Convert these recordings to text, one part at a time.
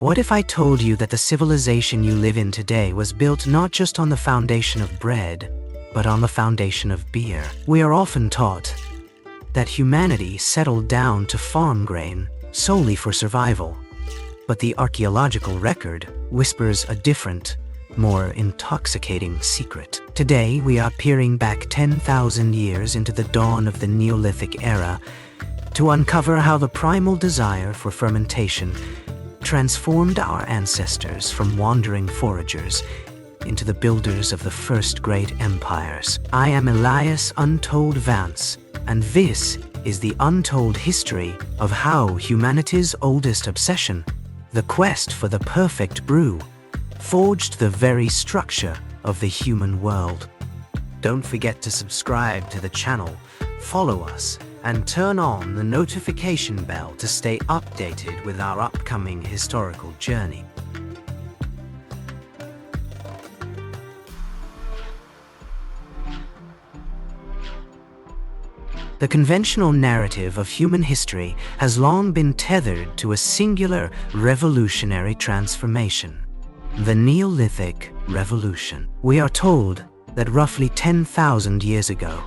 What if I told you that the civilization you live in today was built not just on the foundation of bread, but on the foundation of beer? We are often taught that humanity settled down to farm grain solely for survival. But the archaeological record whispers a different, more intoxicating secret. Today, we are peering back 10,000 years into the dawn of the Neolithic era to uncover how the primal desire for fermentation transformed our ancestors from wandering foragers into the builders of the first great empires. I am Elias Untold Vance, and this is the untold history of how humanity's oldest obsession, the quest for the perfect brew, forged the very structure of the human world. Don't forget to subscribe to the channel, follow us, and turn on the notification bell to stay updated with our upcoming historical journey. The conventional narrative of human history has long been tethered to a singular revolutionary transformation: the Neolithic Revolution. We are told that roughly 10,000 years ago,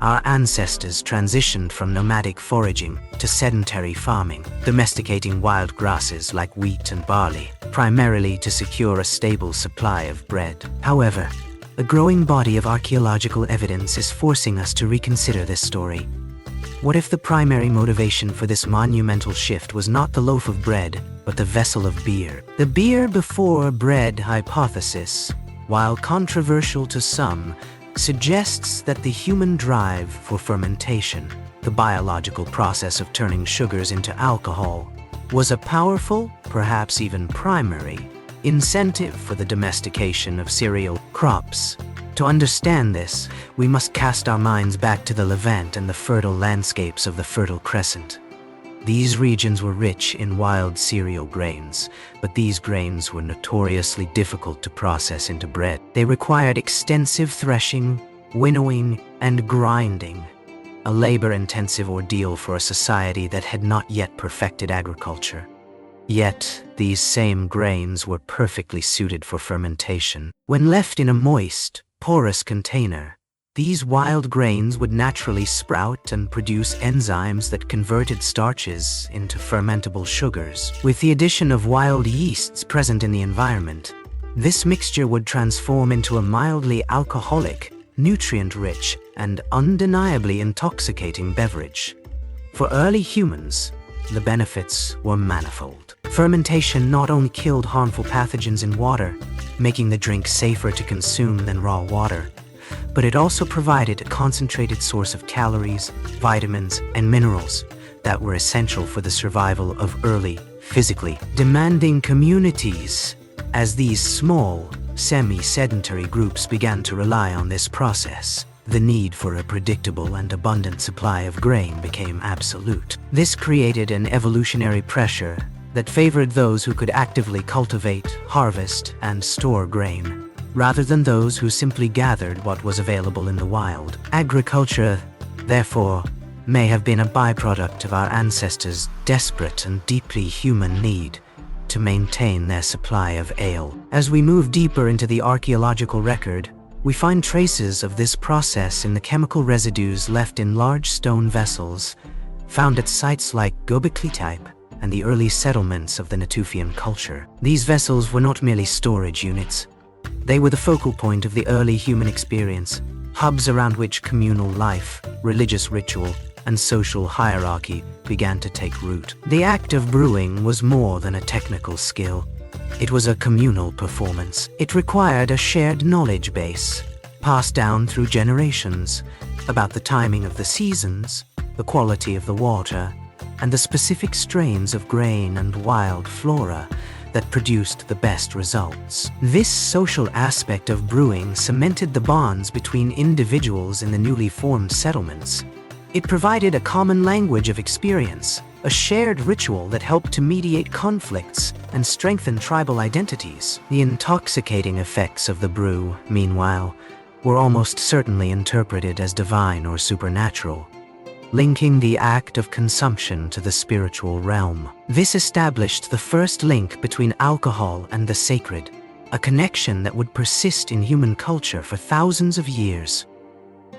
our ancestors transitioned from nomadic foraging to sedentary farming, domesticating wild grasses like wheat and barley, primarily to secure a stable supply of bread. However, a growing body of archaeological evidence is forcing us to reconsider this story. What if the primary motivation for this monumental shift was not the loaf of bread, but the vessel of beer? The beer before bread hypothesis, while controversial to some, suggests that the human drive for fermentation, the biological process of turning sugars into alcohol, was a powerful, perhaps even primary, incentive for the domestication of cereal crops. To understand this, we must cast our minds back to the Levant and the fertile landscapes of the Fertile Crescent. These regions were rich in wild cereal grains, but these grains were notoriously difficult to process into bread. They required extensive threshing, winnowing, and grinding, a labor-intensive ordeal for a society that had not yet perfected agriculture. Yet, these same grains were perfectly suited for fermentation. When left in a moist, porous container, these wild grains would naturally sprout and produce enzymes that converted starches into fermentable sugars. With the addition of wild yeasts present in the environment, this mixture would transform into a mildly alcoholic, nutrient-rich, and undeniably intoxicating beverage. For early humans, the benefits were manifold. Fermentation not only killed harmful pathogens in water, making the drink safer to consume than raw water, but it also provided a concentrated source of calories, vitamins, and minerals that were essential for the survival of early, physically demanding communities. As these small, semi-sedentary groups began to rely on this process, the need for a predictable and abundant supply of grain became absolute. This created an evolutionary pressure that favored those who could actively cultivate, harvest, and store grain, rather than those who simply gathered what was available in the wild. Agriculture, therefore, may have been a byproduct of our ancestors' desperate and deeply human need to maintain their supply of ale. As we move deeper into the archaeological record, we find traces of this process in the chemical residues left in large stone vessels found at sites like Göbekli Tepe and the early settlements of the Natufian culture. These vessels were not merely storage units. They were the focal point of the early human experience, hubs around which communal life, religious ritual, and social hierarchy began to take root. The act of brewing was more than a technical skill. It was a communal performance. It required a shared knowledge base, passed down through generations, about the timing of the seasons, the quality of the water, and the specific strains of grain and wild flora that produced the best results. This social aspect of brewing cemented the bonds between individuals in the newly formed settlements. It provided a common language of experience, a shared ritual that helped to mediate conflicts and strengthen tribal identities. The intoxicating effects of the brew, meanwhile, were almost certainly interpreted as divine or supernatural. linking the act of consumption to the spiritual realm. This established the first link between alcohol and the sacred, a connection that would persist in human culture for thousands of years.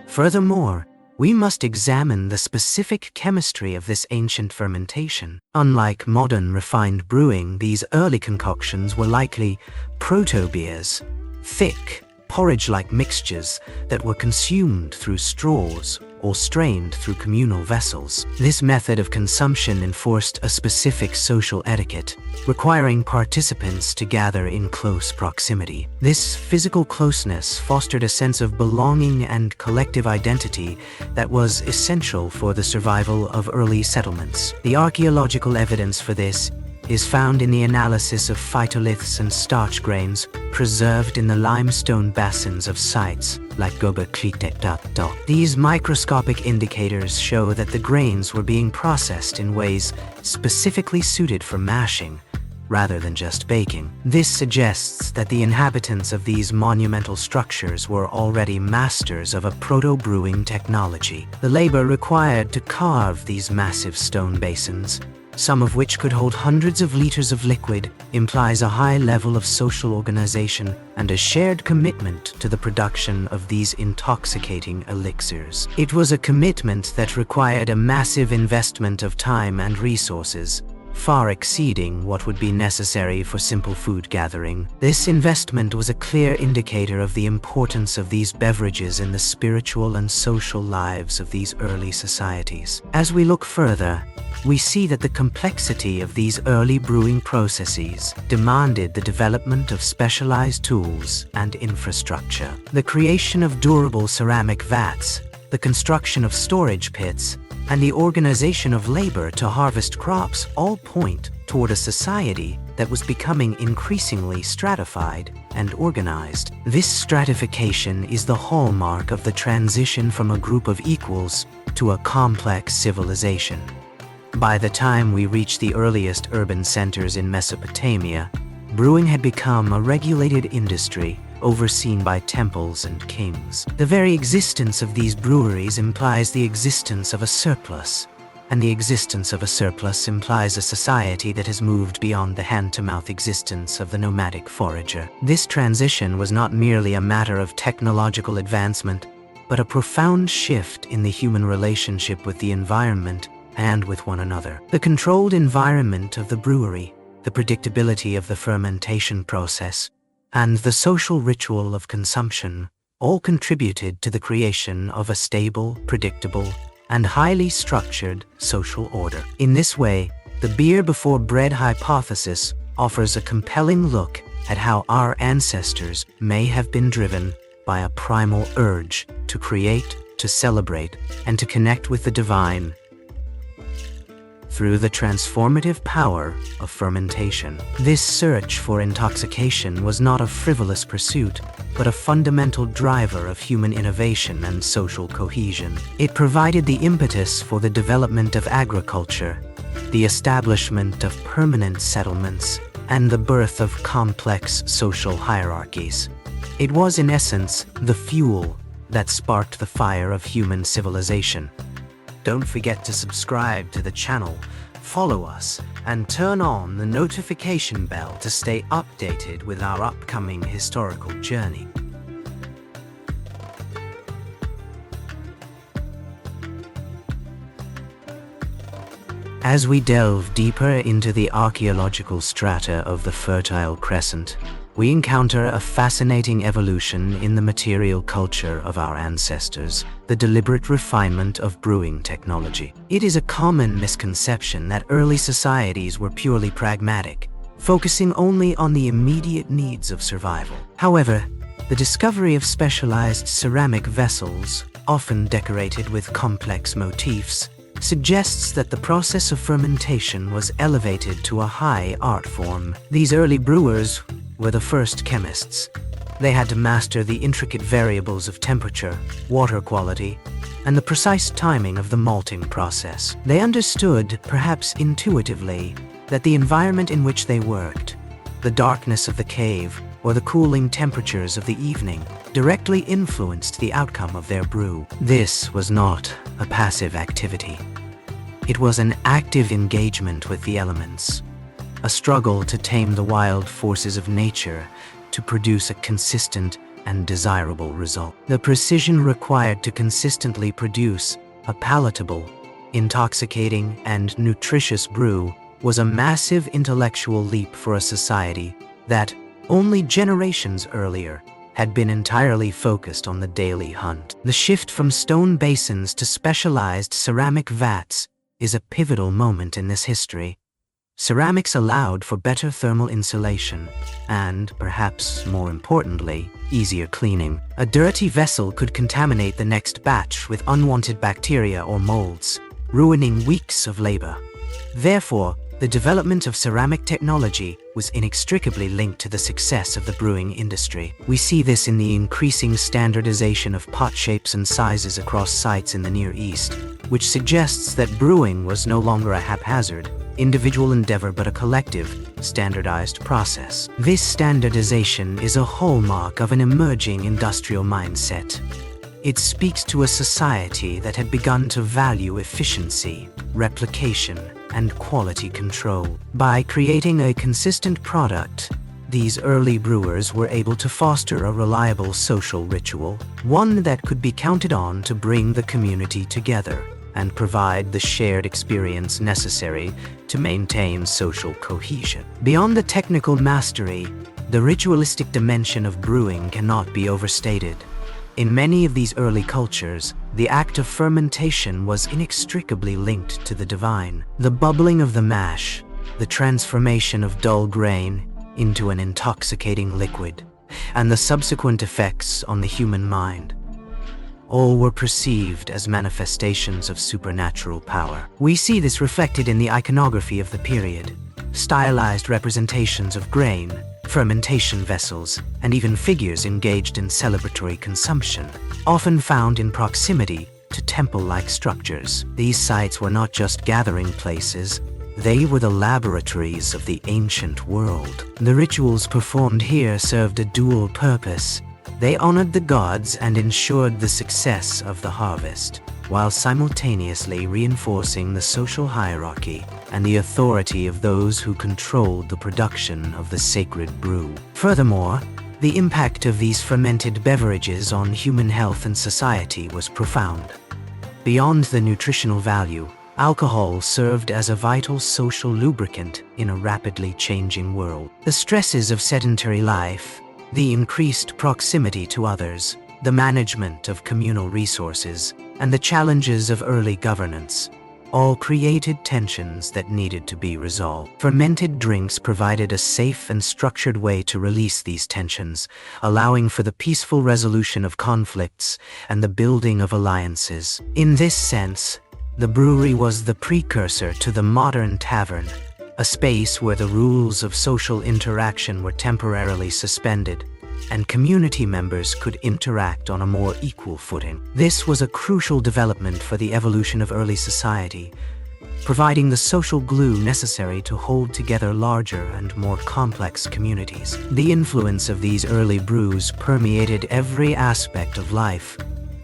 Furthermore, we must examine the specific chemistry of this ancient fermentation. Unlike modern refined brewing, these early concoctions were likely proto-beers, thick, porridge-like mixtures that were consumed through straws or strained through communal vessels. This method of consumption enforced a specific social etiquette, requiring participants to gather in close proximity. This physical closeness fostered a sense of belonging and collective identity that was essential for the survival of early settlements. The archaeological evidence for this is found in the analysis of phytoliths and starch grains preserved in the limestone basins of sites like Göbekli Tepe. These microscopic indicators show that the grains were being processed in ways specifically suited for mashing, rather than just baking. This suggests that the inhabitants of these monumental structures were already masters of a proto-brewing technology. The labor required to carve these massive stone basins, some of which could hold hundreds of liters of liquid, implies a high level of social organization and a shared commitment to the production of these intoxicating elixirs. It was a commitment that required a massive investment of time and resources, far exceeding what would be necessary for simple food gathering. This investment was a clear indicator of the importance of these beverages in the spiritual and social lives of these early societies. As we look further, we see that the complexity of these early brewing processes demanded the development of specialized tools and infrastructure. The creation of durable ceramic vats, the construction of storage pits, and the organization of labor to harvest crops all point toward a society that was becoming increasingly stratified and organized. This stratification is the hallmark of the transition from a group of equals to a complex civilization. By the time we reach the earliest urban centers in Mesopotamia, brewing had become a regulated industry overseen by temples and kings. The very existence of these breweries implies the existence of a surplus, and the existence of a surplus implies a society that has moved beyond the hand-to-mouth existence of the nomadic forager. This transition was not merely a matter of technological advancement, but a profound shift in the human relationship with the environment and with one another. The controlled environment of the brewery, the predictability of the fermentation process, and the social ritual of consumption all contributed to the creation of a stable, predictable, and highly structured social order. In this way, the beer before bread hypothesis offers a compelling look at how our ancestors may have been driven by a primal urge to create, to celebrate, and to connect with the divine through the transformative power of fermentation. This search for intoxication was not a frivolous pursuit, but a fundamental driver of human innovation and social cohesion. It provided the impetus for the development of agriculture, the establishment of permanent settlements, and the birth of complex social hierarchies. It was, in essence, the fuel that sparked the fire of human civilization. Don't forget to subscribe to the channel, follow us, and turn on the notification bell to stay updated with our upcoming historical journey. As we delve deeper into the archaeological strata of the Fertile Crescent, we encounter a fascinating evolution in the material culture of our ancestors, the deliberate refinement of brewing technology. It is a common misconception that early societies were purely pragmatic, focusing only on the immediate needs of survival. However, the discovery of specialized ceramic vessels, often decorated with complex motifs, suggests that the process of fermentation was elevated to a high art form. These early brewers were the first chemists. They had to master the intricate variables of temperature, water quality, and the precise timing of the malting process. They understood, perhaps intuitively, that the environment in which they worked, The darkness of the cave, or the cooling temperatures of the evening, directly influenced the outcome of their brew. This was not a passive activity. It was an active engagement with the elements, a struggle to tame the wild forces of nature to produce a consistent and desirable result. The precision required to consistently produce a palatable, intoxicating, and nutritious brew was a massive intellectual leap for a society that, only generations earlier, had been entirely focused on the daily hunt. The shift from stone basins to specialized ceramic vats is a pivotal moment in this history. Ceramics allowed for better thermal insulation and, perhaps more importantly, easier cleaning. A dirty vessel could contaminate the next batch with unwanted bacteria or molds, ruining weeks of labor. Therefore, the development of ceramic technology was inextricably linked to the success of the brewing industry. We see this in the increasing standardization of pot shapes and sizes across sites in the Near East, which suggests that brewing was no longer a haphazard, individual endeavor but a collective, standardized process. This standardization is a hallmark of an emerging industrial mindset. It speaks to a society that had begun to value efficiency, replication, and quality control. By creating a consistent product, these early brewers were able to foster a reliable social ritual, one that could be counted on to bring the community together and provide the shared experience necessary to maintain social cohesion. Beyond the technical mastery, the ritualistic dimension of brewing cannot be overstated. In many of these early cultures, the act of fermentation was inextricably linked to the divine. The bubbling of the mash, the transformation of dull grain into an intoxicating liquid, and the subsequent effects on the human mind, all were perceived as manifestations of supernatural power. We see this reflected in the iconography of the period. Stylized representations of grain, fermentation vessels, and even figures engaged in celebratory consumption, often found in proximity to temple-like structures. These sites were not just gathering places, they were the laboratories of the ancient world. The rituals performed here served a dual purpose. They honored the gods and ensured the success of the harvest, while simultaneously reinforcing the social hierarchy and the authority of those who controlled the production of the sacred brew. Furthermore, the impact of these fermented beverages on human health and society was profound. Beyond the nutritional value, alcohol served as a vital social lubricant in a rapidly changing world. The stresses of sedentary life, the increased proximity to others, the management of communal resources, and the challenges of early governance all created tensions that needed to be resolved. Fermented drinks provided a safe and structured way to release these tensions, allowing for the peaceful resolution of conflicts and the building of alliances. In this sense, the brewery was the precursor to the modern tavern, a space where the rules of social interaction were temporarily suspended, and community members could interact on a more equal footing. This was a crucial development for the evolution of early society, providing the social glue necessary to hold together larger and more complex communities. The influence of these early brews permeated every aspect of life,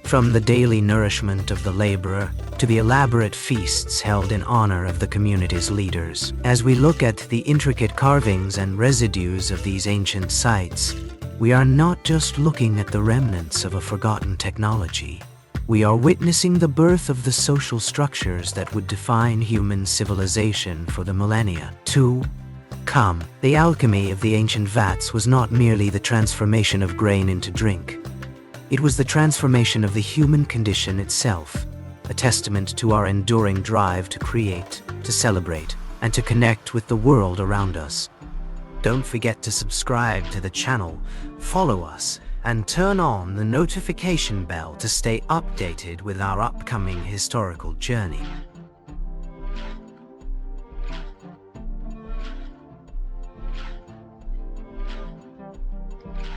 from the daily nourishment of the laborer to the elaborate feasts held in honor of the community's leaders. As we look at the intricate carvings and residues of these ancient sites, we are not just looking at the remnants of a forgotten technology. We are witnessing the birth of the social structures that would define human civilization for the millennia to come. The alchemy of the ancient vats was not merely the transformation of grain into drink. It was the transformation of the human condition itself, a testament to our enduring drive to create, to celebrate, and to connect with the world around us. Don't forget to subscribe to the channel, follow us, and turn on the notification bell to stay updated with our upcoming historical journey.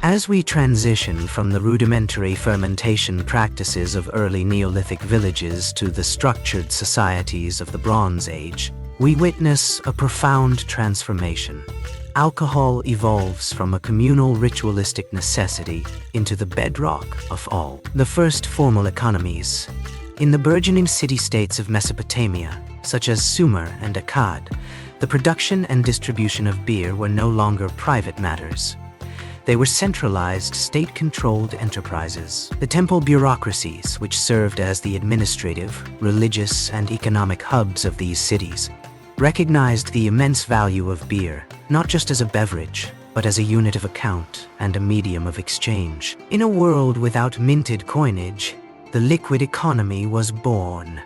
As we transition from the rudimentary fermentation practices of early Neolithic villages to the structured societies of the Bronze Age, we witness a profound transformation. alcohol evolves from a communal ritualistic necessity into the bedrock of all. The first formal economies. In the burgeoning city-states of Mesopotamia, such as Sumer and Akkad, the production and distribution of beer were no longer private matters. They were centralized, state-controlled enterprises. The temple bureaucracies, which served as the administrative, religious, and economic hubs of these cities, recognized the immense value of beer, not just as a beverage, but as a unit of account and a medium of exchange. In a world without minted coinage, the liquid economy was born.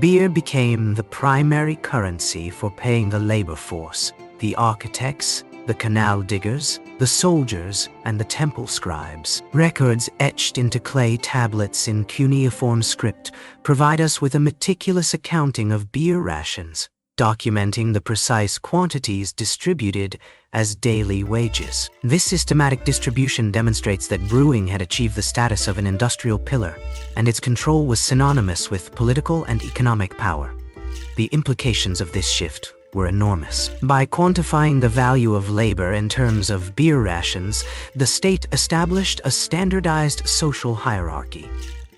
Beer became the primary currency for paying the labor force, the architects, the canal diggers, the soldiers, and the temple scribes. Records etched into clay tablets in cuneiform script provide us with a meticulous accounting of beer rations, documenting the precise quantities distributed as daily wages. This systematic distribution demonstrates that brewing had achieved the status of an industrial pillar, and its control was synonymous with political and economic power. The implications of this shift were enormous. By quantifying the value of labor in terms of beer rations, the state established a standardized social hierarchy.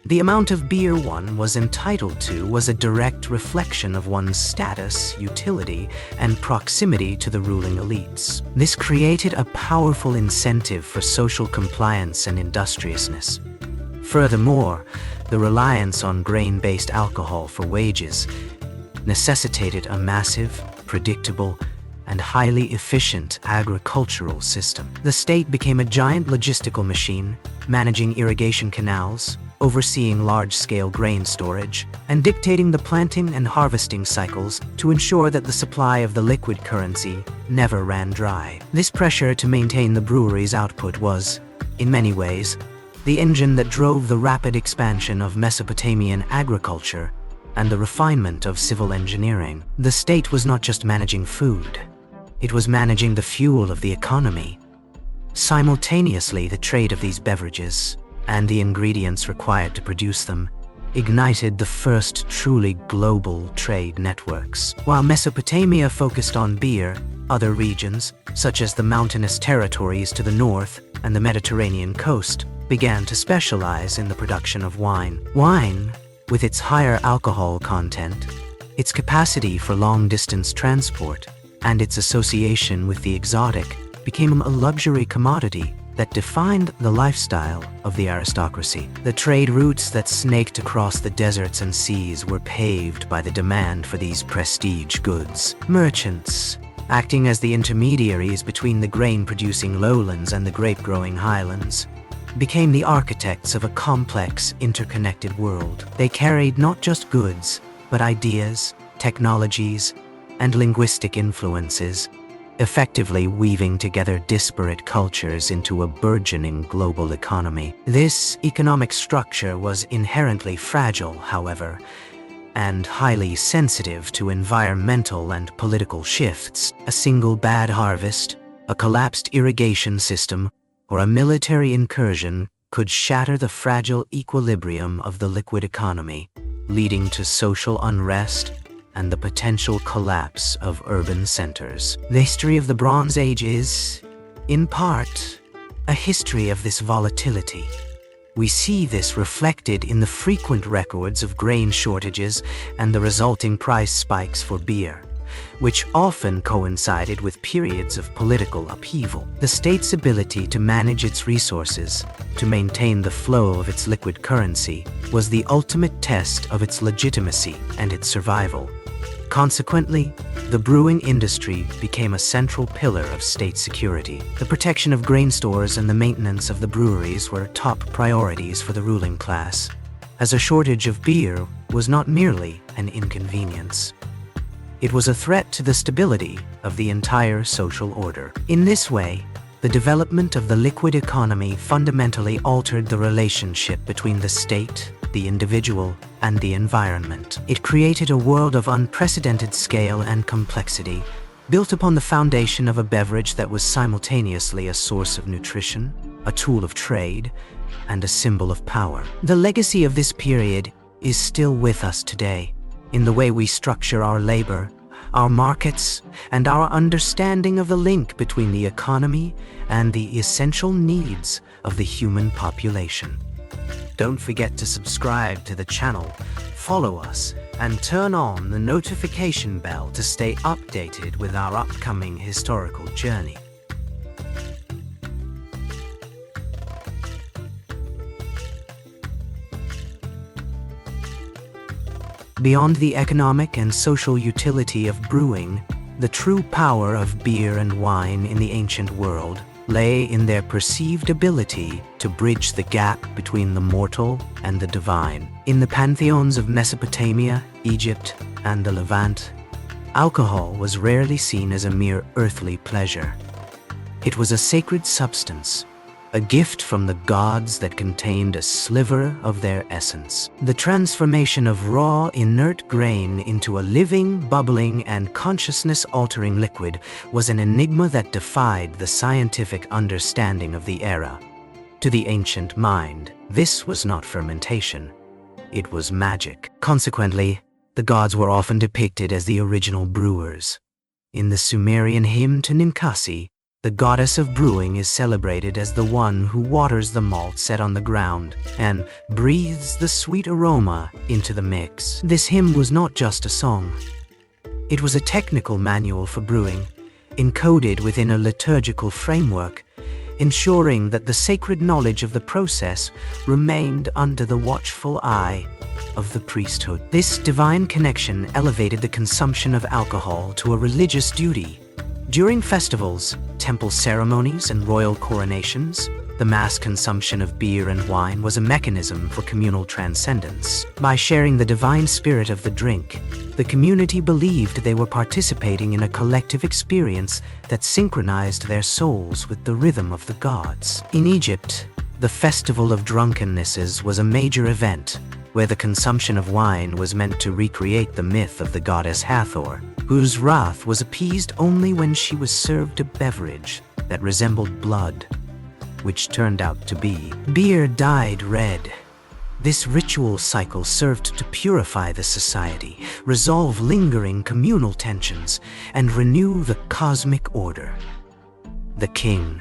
The amount of beer one was entitled to was a direct reflection of one's status, utility, and proximity to the ruling elites. This created a powerful incentive for social compliance and industriousness. Furthermore, the reliance on grain-based alcohol for wages necessitated a massive, predictable, and highly efficient agricultural system. The state became a giant logistical machine, managing irrigation canals, overseeing large-scale grain storage, and dictating the planting and harvesting cycles to ensure that the supply of the liquid currency never ran dry. This pressure to maintain the brewery's output was, in many ways, the engine that drove the rapid expansion of Mesopotamian agriculture and the refinement of civil engineering. The state was not just managing food, it was managing the fuel of the economy. Simultaneously, the trade of these beverages and the ingredients required to produce them ignited the first truly global trade networks. While Mesopotamia focused on beer, other regions, such as the mountainous territories to the north and the Mediterranean coast, began to specialize in the production of wine. Wine, with its higher alcohol content, its capacity for long-distance transport, and its association with the exotic, became a luxury commodity that defined the lifestyle of the aristocracy. The trade routes that snaked across the deserts and seas were paved by the demand for these prestige goods. Merchants, acting as the intermediaries between the grain-producing lowlands and the grape-growing highlands, became the architects of a complex, interconnected world. They carried not just goods, but ideas, technologies, and linguistic influences, effectively weaving together disparate cultures into a burgeoning global economy. This economic structure was inherently fragile, however, and highly sensitive to environmental and political shifts. A single bad harvest, a collapsed irrigation system, or a military incursion could shatter the fragile equilibrium of the liquid economy, leading to social unrest and the potential collapse of urban centers. The history of the Bronze Age is, in part, a history of this volatility. We see this reflected in the frequent records of grain shortages and the resulting price spikes for beer, which often coincided with periods of political upheaval. The state's ability to manage its resources, to maintain the flow of its liquid currency, was the ultimate test of its legitimacy and its survival. Consequently, the brewing industry became a central pillar of state security. The protection of grain stores and the maintenance of the breweries were top priorities for the ruling class, as a shortage of beer was not merely an inconvenience. It was a threat to the stability of the entire social order. In this way, the development of the liquid economy fundamentally altered the relationship between the state, the individual, and the environment. It created a world of unprecedented scale and complexity, built upon the foundation of a beverage that was simultaneously a source of nutrition, a tool of trade, and a symbol of power. The legacy of this period is still with us today, in the way we structure our labor, our markets, and our understanding of the link between the economy and the essential needs of the human population. Don't forget to subscribe to the channel, follow us, and turn on the notification bell to stay updated with our upcoming historical journey. Beyond the economic and social utility of brewing, the true power of beer and wine in the ancient world lay in their perceived ability to bridge the gap between the mortal and the divine. In the pantheons of Mesopotamia, Egypt, and the Levant, alcohol was rarely seen as a mere earthly pleasure. It was a sacred substance, a gift from the gods that contained a sliver of their essence. The transformation of raw, inert grain into a living, bubbling, and consciousness-altering liquid was an enigma that defied the scientific understanding of the era. To the ancient mind, this was not fermentation. It was magic. Consequently, the gods were often depicted as the original brewers. In the Sumerian hymn to Ninkasi, the goddess of brewing is celebrated as the one who waters the malt set on the ground and breathes the sweet aroma into the mix. This hymn was not just a song. It was a technical manual for brewing, encoded within a liturgical framework, ensuring that the sacred knowledge of the process remained under the watchful eye of the priesthood. This divine connection elevated the consumption of alcohol to a religious duty. During festivals, temple ceremonies, and royal coronations, the mass consumption of beer and wine was a mechanism for communal transcendence. By sharing the divine spirit of the drink, the community believed they were participating in a collective experience that synchronized their souls with the rhythm of the gods. In Egypt, the Festival of Drunkennesses was a major event, where the consumption of wine was meant to recreate the myth of the goddess Hathor, whose wrath was appeased only when she was served a beverage that resembled blood, which turned out to be beer dyed red. This ritual cycle served to purify the society, resolve lingering communal tensions, and renew the cosmic order. The king,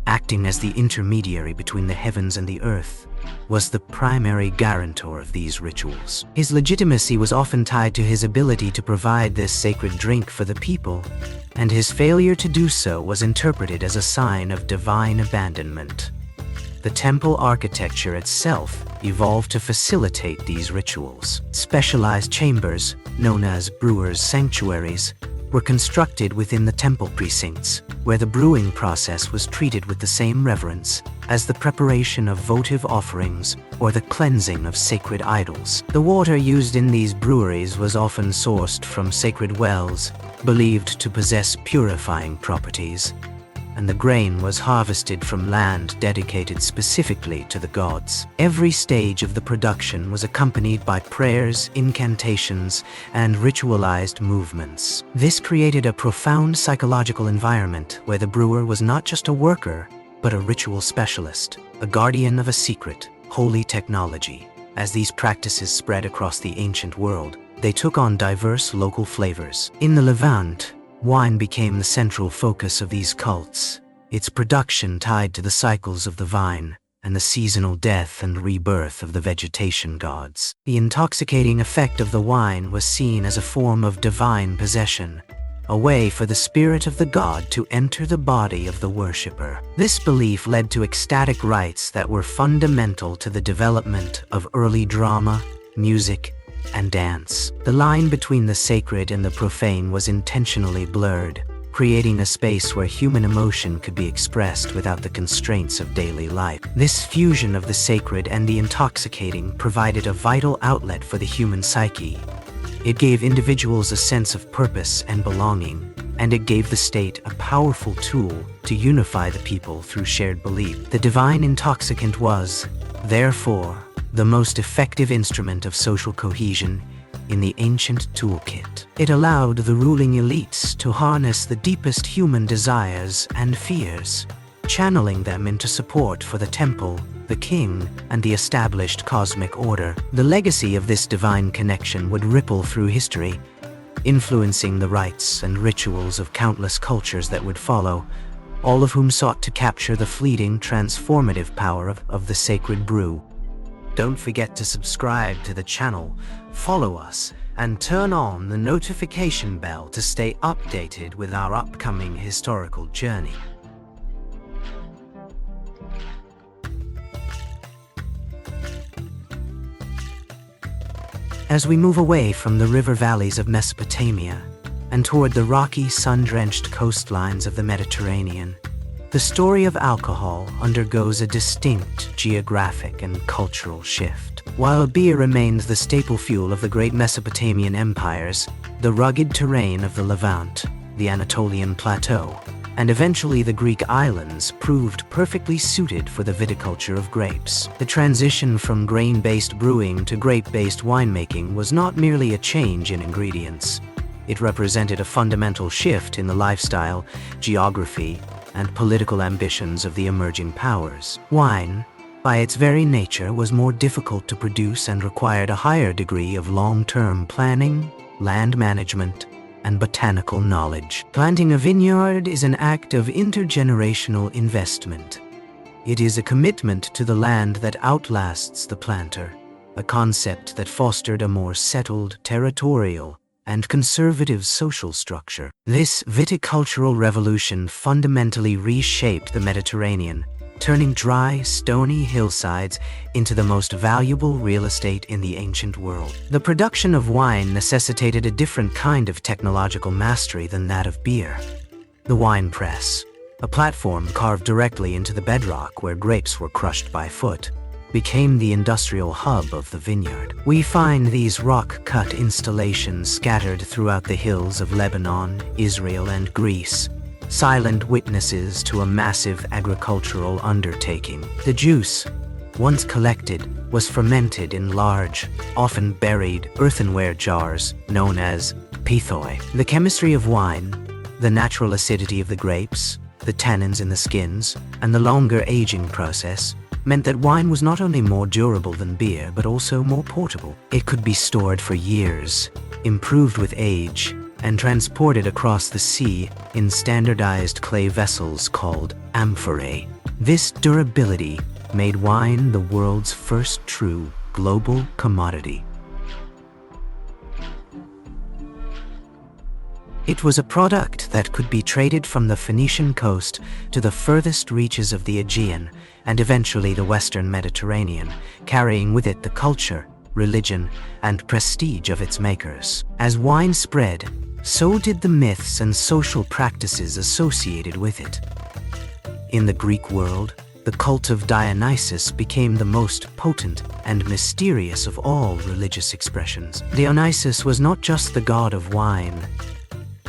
acting as the intermediary between the heavens and the earth, was the primary guarantor of these rituals. His legitimacy was often tied to his ability to provide this sacred drink for the people, and his failure to do so was interpreted as a sign of divine abandonment. The temple architecture itself evolved to facilitate these rituals. Specialized chambers, known as brewers' sanctuaries, were constructed within the temple precincts, where the brewing process was treated with the same reverence as the preparation of votive offerings or the cleansing of sacred idols. The water used in these breweries was often sourced from sacred wells, believed to possess purifying properties, and the grain was harvested from land dedicated specifically to the gods. Every stage of the production was accompanied by prayers, incantations, and ritualized movements. This created a profound psychological environment where the brewer was not just a worker, but a ritual specialist, a guardian of a secret, holy technology. As these practices spread across the ancient world, they took on diverse local flavors. In the Levant, wine became the central focus of these cults, its production tied to the cycles of the vine and the seasonal death and rebirth of the vegetation gods. The intoxicating effect of the wine was seen as a form of divine possession, a way for the spirit of the god to enter the body of the worshipper. This belief led to ecstatic rites that were fundamental to the development of early drama, music, and dance. The line between the sacred and the profane was intentionally blurred, creating a space where human emotion could be expressed without the constraints of daily life. This fusion of the sacred and the intoxicating provided a vital outlet for the human psyche. It gave individuals a sense of purpose and belonging, and it gave the state a powerful tool to unify the people through shared belief. The divine intoxicant was, therefore, the most effective instrument of social cohesion in the ancient toolkit. It allowed the ruling elites to harness the deepest human desires and fears, channeling them into support for the temple, the king, and the established cosmic order. The legacy of this divine connection would ripple through history, influencing the rites and rituals of countless cultures that would follow, all of whom sought to capture the fleeting, transformative power of the sacred brew. Don't forget to subscribe to the channel, follow us, and turn on the notification bell to stay updated with our upcoming historical journey. As we move away from the river valleys of Mesopotamia and toward the rocky, sun-drenched coastlines of the Mediterranean, the story of alcohol undergoes a distinct geographic and cultural shift. While beer remains the staple fuel of the great Mesopotamian empires, the rugged terrain of the Levant, the Anatolian Plateau, and eventually the Greek islands proved perfectly suited for the viticulture of grapes. The transition from grain-based brewing to grape-based winemaking was not merely a change in ingredients. It represented a fundamental shift in the lifestyle, geography, and political ambitions of the emerging powers. Wine, by its very nature, was more difficult to produce and required a higher degree of long-term planning, land management, and botanical knowledge. Planting a vineyard is an act of intergenerational investment. It is a commitment to the land that outlasts the planter, a concept that fostered a more settled, territorial, and conservative social structure. This viticultural revolution fundamentally reshaped the Mediterranean, turning dry, stony hillsides into the most valuable real estate in the ancient world. The production of wine necessitated a different kind of technological mastery than that of beer. The wine press, a platform carved directly into the bedrock where grapes were crushed by foot, became the industrial hub of the vineyard. We find these rock-cut installations scattered throughout the hills of Lebanon, Israel, and Greece, silent witnesses to a massive agricultural undertaking. The juice, once collected, was fermented in large, often buried, earthenware jars known as pithoi. The chemistry of wine, the natural acidity of the grapes, the tannins in the skins, and the longer aging process meant that wine was not only more durable than beer, but also more portable. It could be stored for years, improved with age, and transported across the sea in standardized clay vessels called amphorae. This durability made wine the world's first true global commodity. It was a product that could be traded from the Phoenician coast to the furthest reaches of the Aegean and eventually the Western Mediterranean, carrying with it the culture, religion, and prestige of its makers. As wine spread, so did the myths and social practices associated with it. In the Greek world, the cult of Dionysus became the most potent and mysterious of all religious expressions. Dionysus was not just the god of wine.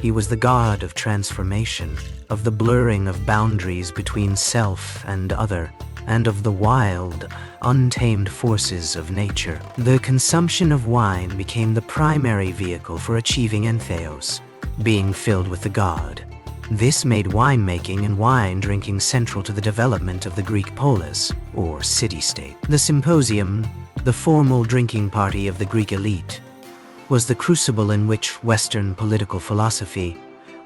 He was the god of transformation, of the blurring of boundaries between self and other, and of the wild, untamed forces of nature. The consumption of wine became the primary vehicle for achieving entheos, being filled with the god. This made winemaking and wine drinking central to the development of the Greek polis, or city-state. The symposium, the formal drinking party of the Greek elite, was the crucible in which Western political philosophy,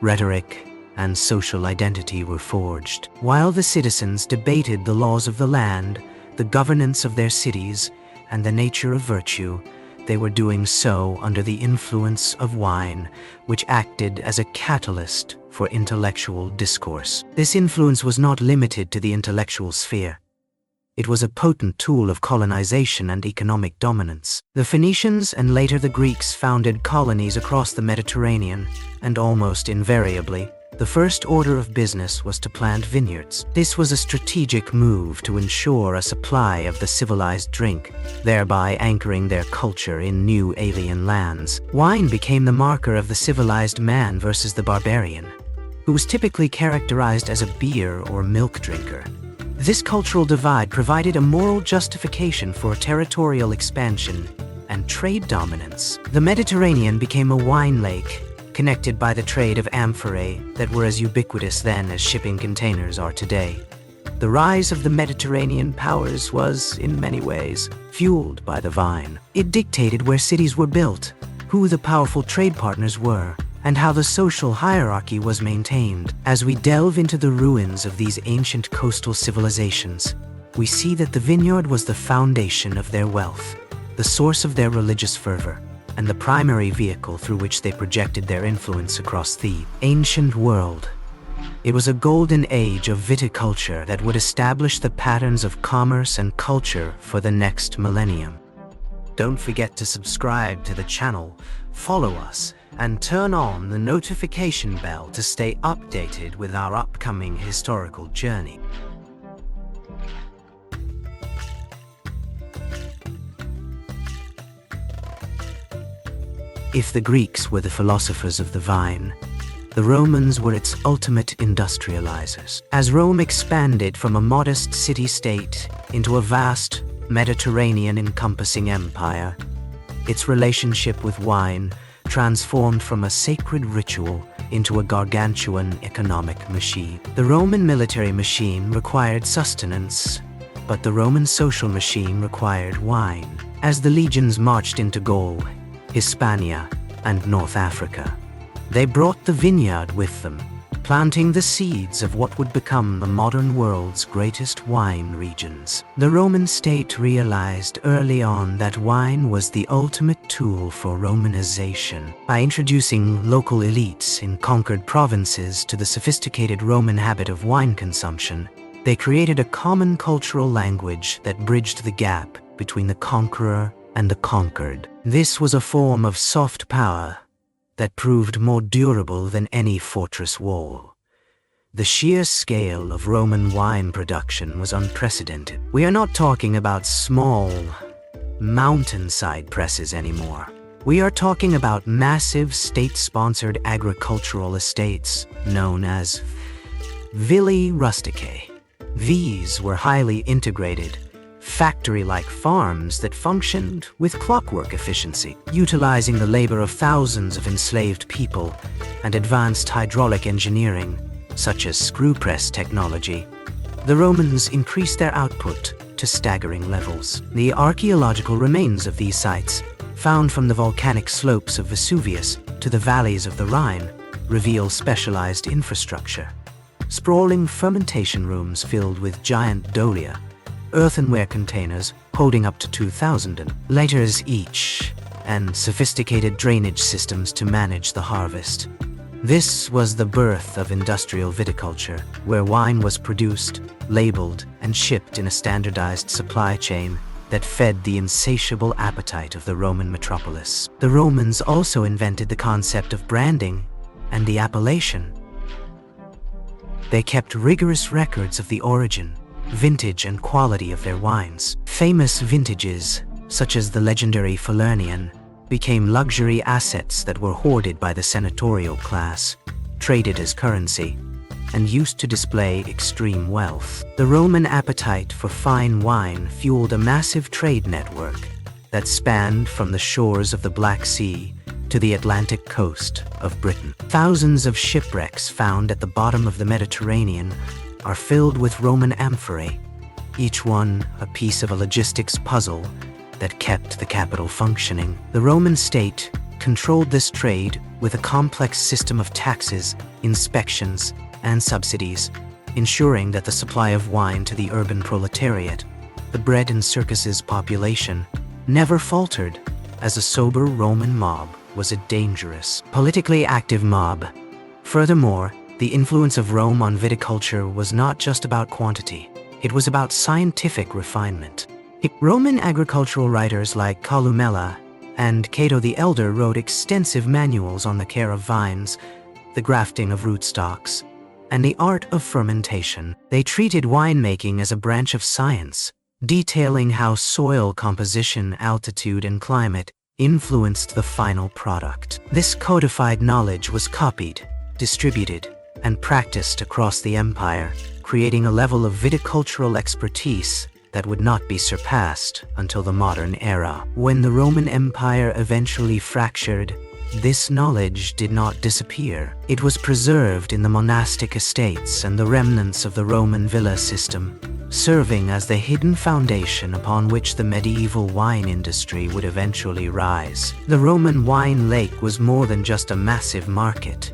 rhetoric, and social identity were forged. While the citizens debated the laws of the land, the governance of their cities, and the nature of virtue, they were doing so under the influence of wine, which acted as a catalyst for intellectual discourse. This influence was not limited to the intellectual sphere. It was a potent tool of colonization and economic dominance. The Phoenicians and later the Greeks founded colonies across the Mediterranean, and almost invariably, the first order of business was to plant vineyards. This was a strategic move to ensure a supply of the civilized drink, thereby anchoring their culture in new alien lands. Wine became the marker of the civilized man versus the barbarian, who was typically characterized as a beer or milk drinker. This cultural divide provided a moral justification for territorial expansion and trade dominance. The Mediterranean became a wine lake, connected by the trade of amphorae that were as ubiquitous then as shipping containers are today. The rise of the Mediterranean powers was, in many ways, fueled by the vine. It dictated where cities were built, who the powerful trade partners were, and how the social hierarchy was maintained. As we delve into the ruins of these ancient coastal civilizations, we see that the vineyard was the foundation of their wealth, the source of their religious fervor, and the primary vehicle through which they projected their influence across the ancient world. It was a golden age of viticulture that would establish the patterns of commerce and culture for the next millennium. Don't forget to subscribe to the channel, follow us, and turn on the notification bell to stay updated with our upcoming historical journey. If the Greeks were the philosophers of the vine, the Romans were its ultimate industrializers. As Rome expanded from a modest city-state into a vast Mediterranean-encompassing empire, its relationship with wine transformed from a sacred ritual into a gargantuan economic machine. The Roman military machine required sustenance, but the Roman social machine required wine. As the legions marched into Gaul, Hispania, and North Africa, they brought the vineyard with them, planting the seeds of what would become the modern world's greatest wine regions. The Roman state realized early on that wine was the ultimate tool for Romanization. By introducing local elites in conquered provinces to the sophisticated Roman habit of wine consumption, they created a common cultural language that bridged the gap between the conqueror and the conquered. This was a form of soft power that proved more durable than any fortress wall. The sheer scale of Roman wine production was unprecedented. We are not talking about small, mountainside presses anymore. We are talking about massive state-sponsored agricultural estates known as villi rusticae. These were highly integrated, factory-like farms that functioned with clockwork efficiency, utilizing the labor of thousands of enslaved people and advanced hydraulic engineering, such as screw press technology. The Romans increased their output to staggering levels. The archaeological remains of these sites, found from the volcanic slopes of Vesuvius to the valleys of the Rhine, reveal specialized infrastructure. Sprawling fermentation rooms filled with giant dolia, earthenware containers holding up to 2,000 liters each, and sophisticated drainage systems to manage the harvest. This was the birth of industrial viticulture, where wine was produced, labeled, and shipped in a standardized supply chain that fed the insatiable appetite of the Roman metropolis. The Romans also invented the concept of branding and the appellation. They kept rigorous records of the origin, vintage, and quality of their wines. Famous vintages, such as the legendary Falernian, became luxury assets that were hoarded by the senatorial class, traded as currency, and used to display extreme wealth. The Roman appetite for fine wine fueled a massive trade network that spanned from the shores of the Black Sea to the Atlantic coast of Britain. Thousands of shipwrecks found at the bottom of the Mediterranean are filled with Roman amphorae, each one a piece of a logistics puzzle that kept the capital functioning. The Roman state controlled this trade with a complex system of taxes, inspections, and subsidies, ensuring that the supply of wine to the urban proletariat, the bread and circuses population, never faltered, as a sober Roman mob was a dangerous, politically active mob. Furthermore, the influence of Rome on viticulture was not just about quantity, it was about scientific refinement. Roman agricultural writers like Columella and Cato the Elder wrote extensive manuals on the care of vines, the grafting of rootstocks, and the art of fermentation. They treated winemaking as a branch of science, detailing how soil composition, altitude, and climate influenced the final product. This codified knowledge was copied, distributed, and practiced across the empire, creating a level of viticultural expertise that would not be surpassed until the modern era. When the Roman Empire eventually fractured, this knowledge did not disappear. It was preserved in the monastic estates and the remnants of the Roman villa system, serving as the hidden foundation upon which the medieval wine industry would eventually rise. The Roman wine lake was more than just a massive market.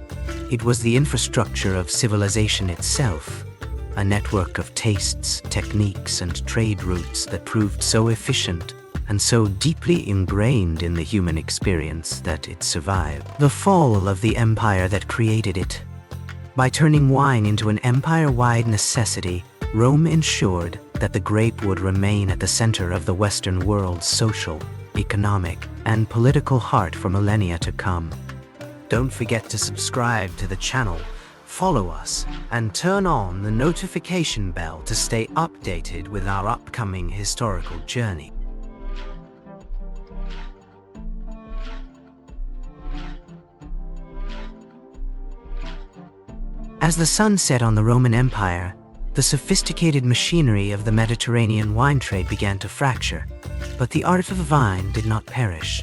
It was the infrastructure of civilization itself, a network of tastes, techniques, and trade routes that proved so efficient and so deeply ingrained in the human experience that it survived. The fall of the empire that created it. By turning wine into an empire-wide necessity, Rome ensured that the grape would remain at the center of the Western world's social, economic, and political heart for millennia to come. Don't forget to subscribe to the channel, follow us, and turn on the notification bell to stay updated with our upcoming historical journey. As the sun set on the Roman Empire, the sophisticated machinery of the Mediterranean wine trade began to fracture, but the art of the vine did not perish.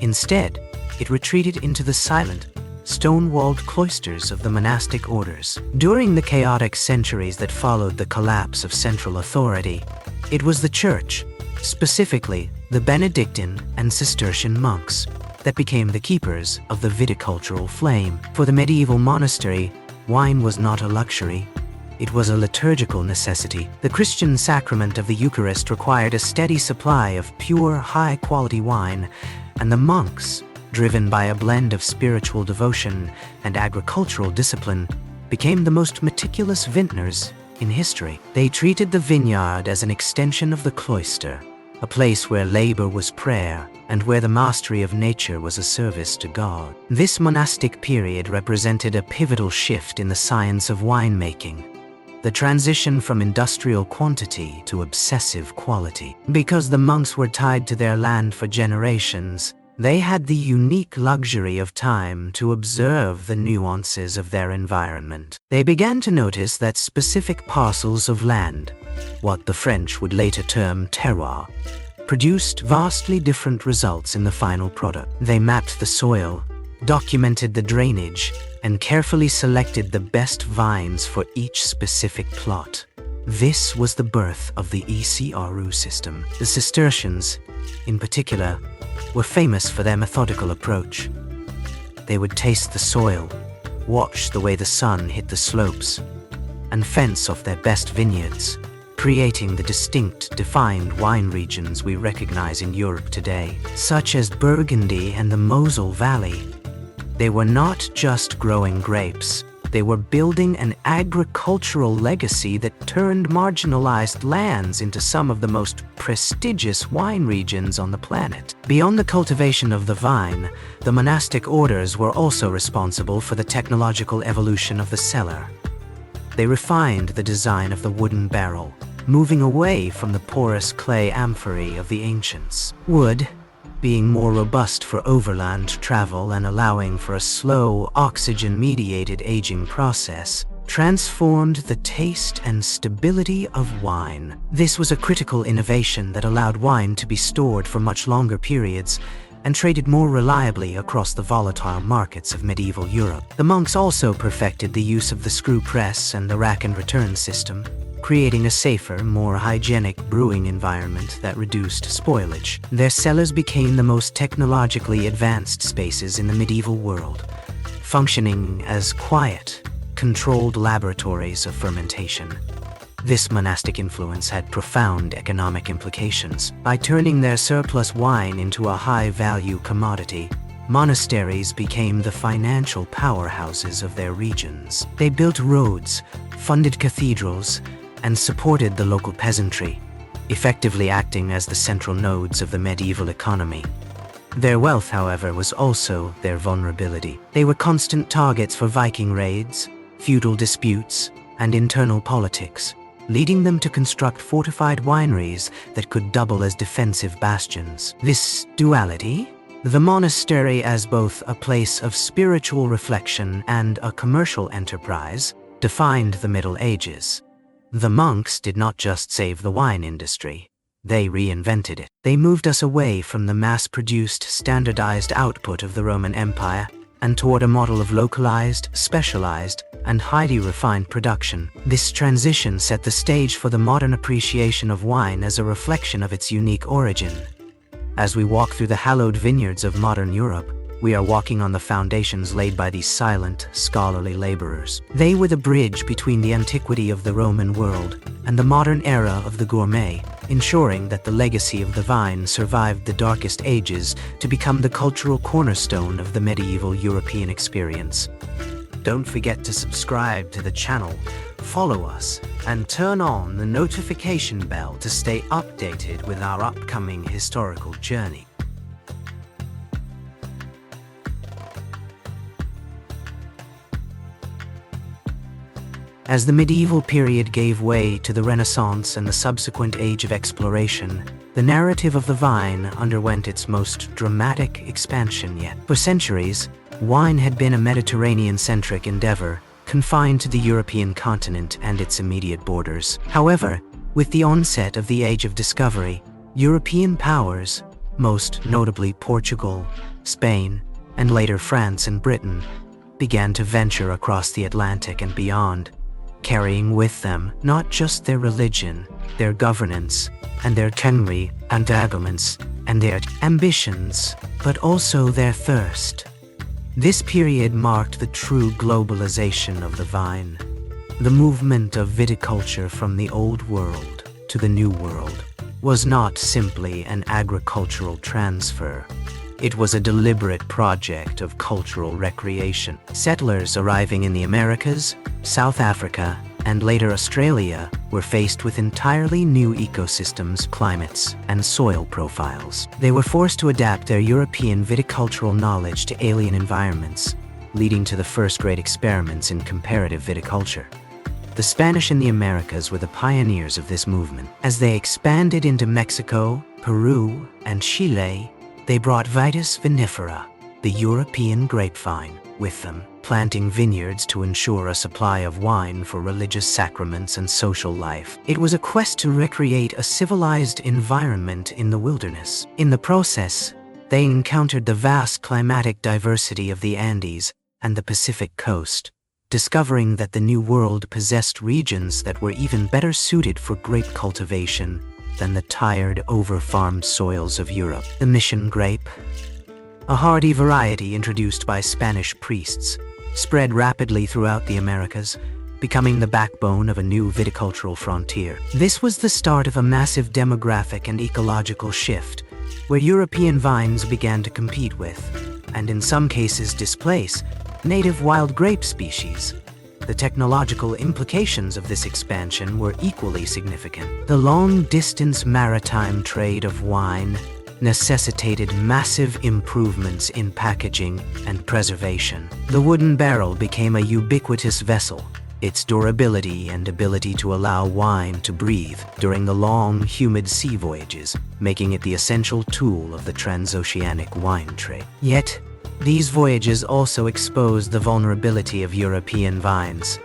Instead, it retreated into the silent, stone-walled cloisters of the monastic orders. During the chaotic centuries that followed the collapse of central authority, it was the Church, specifically the Benedictine and Cistercian monks, that became the keepers of the viticultural flame. For the medieval monastery, wine was not a luxury. It was a liturgical necessity. The Christian sacrament of the Eucharist required a steady supply of pure, high-quality wine, and the monks, driven by a blend of spiritual devotion and agricultural discipline, became the most meticulous vintners in history. They treated the vineyard as an extension of the cloister, a place where labor was prayer and where the mastery of nature was a service to God. This monastic period represented a pivotal shift in the science of winemaking, the transition from industrial quantity to obsessive quality. Because the monks were tied to their land for generations, they had the unique luxury of time to observe the nuances of their environment. They began to notice that specific parcels of land, what the French would later term terroir, produced vastly different results in the final product. They mapped the soil, documented the drainage, and carefully selected the best vines for each specific plot. This was the birth of the ECRU system. The Cistercians, in particular, were famous for their methodical approach. They would taste the soil, watch the way the sun hit the slopes, and fence off their best vineyards, creating the distinct, defined wine regions we recognize in Europe today, such as Burgundy and the Mosel Valley. They were not just growing grapes, they were building an agricultural legacy that turned marginalized lands into some of the most prestigious wine regions on the planet. Beyond the cultivation of the vine, the monastic orders were also responsible for the technological evolution of the cellar. They refined the design of the wooden barrel, moving away from the porous clay amphorae of the ancients. Wood, being more robust for overland travel and allowing for a slow, oxygen-mediated aging process, transformed the taste and stability of wine. This was a critical innovation that allowed wine to be stored for much longer periods and traded more reliably across the volatile markets of medieval Europe. The monks also perfected the use of the screw press and the rack and return system, creating a safer, more hygienic brewing environment that reduced spoilage. Their cellars became the most technologically advanced spaces in the medieval world, functioning as quiet, controlled laboratories of fermentation. This monastic influence had profound economic implications. By turning their surplus wine into a high-value commodity, monasteries became the financial powerhouses of their regions. They built roads, funded cathedrals, and supported the local peasantry, effectively acting as the central nodes of the medieval economy. Their wealth, however, was also their vulnerability. They were constant targets for Viking raids, feudal disputes, and internal politics, leading them to construct fortified wineries that could double as defensive bastions. This duality, the monastery as both a place of spiritual reflection and a commercial enterprise, defined the Middle Ages. The monks did not just save the wine industry, they reinvented it. They moved us away from the mass-produced, standardized output of the Roman Empire and toward a model of localized, specialized, and highly refined production. This transition set the stage for the modern appreciation of wine as a reflection of its unique origin. As we walk through the hallowed vineyards of modern Europe, we are walking on the foundations laid by these silent, scholarly laborers. They were the bridge between the antiquity of the Roman world and the modern era of the gourmet, ensuring that the legacy of the vine survived the darkest ages to become the cultural cornerstone of the medieval European experience. Don't forget to subscribe to the channel, follow us, and turn on the notification bell to stay updated with our upcoming historical journey. As the medieval period gave way to the Renaissance and the subsequent age of exploration, the narrative of the vine underwent its most dramatic expansion yet. For centuries, wine had been a Mediterranean-centric endeavor, confined to the European continent and its immediate borders. However, with the onset of the Age of Discovery, European powers, most notably Portugal, Spain, and later France and Britain, began to venture across the Atlantic and beyond, carrying with them not just their religion, their governance, and their kingly entanglements, and their ambitions, but also their thirst. This period marked the true globalization of the vine, the movement of viticulture from the Old World to the New World was not simply an agricultural transfer. It was a deliberate project of cultural recreation. Settlers arriving in the Americas, South Africa, and later Australia were faced with entirely new ecosystems, climates, and soil profiles. They were forced to adapt their European viticultural knowledge to alien environments, leading to the first great experiments in comparative viticulture. The Spanish in the Americas were the pioneers of this movement. As they expanded into Mexico, Peru, and Chile, they brought Vitis vinifera, the European grapevine, with them, planting vineyards to ensure a supply of wine for religious sacraments and social life. It was a quest to recreate a civilized environment in the wilderness. In the process, they encountered the vast climatic diversity of the Andes and the Pacific coast, discovering that the New World possessed regions that were even better suited for grape cultivation than the tired, over-farmed soils of Europe. The mission grape, a hardy variety introduced by Spanish priests, spread rapidly throughout the Americas, becoming the backbone of a new viticultural frontier. This was the start of a massive demographic and ecological shift, where European vines began to compete with, and in some cases displace, native wild grape species. The technological implications of this expansion were equally significant. The long-distance maritime trade of wine necessitated massive improvements in packaging and preservation. The wooden barrel became a ubiquitous vessel, its durability and ability to allow wine to breathe during the long, humid sea voyages, making it the essential tool of the transoceanic wine trade. Yet, these voyages also exposed the vulnerability of European vines.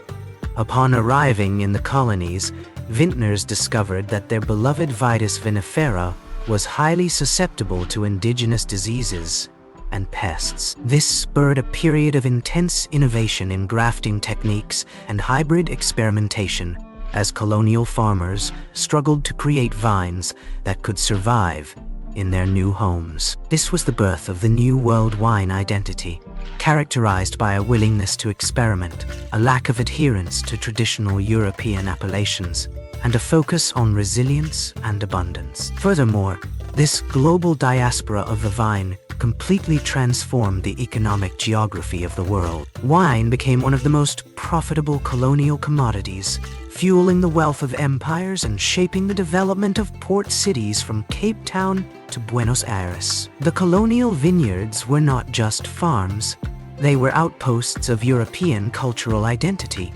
Upon arriving in the colonies, vintners discovered that their beloved Vitis vinifera was highly susceptible to indigenous diseases and pests. This spurred a period of intense innovation in grafting techniques and hybrid experimentation as colonial farmers struggled to create vines that could survive in their new homes. This was the birth of the New World wine identity, characterized by a willingness to experiment, a lack of adherence to traditional European appellations, and a focus on resilience and abundance. Furthermore, this global diaspora of the vine completely transformed the economic geography of the world. Wine became one of the most profitable colonial commodities, fueling the wealth of empires and shaping the development of port cities from Cape Town to Buenos Aires. The colonial vineyards were not just farms, they were outposts of European cultural identity.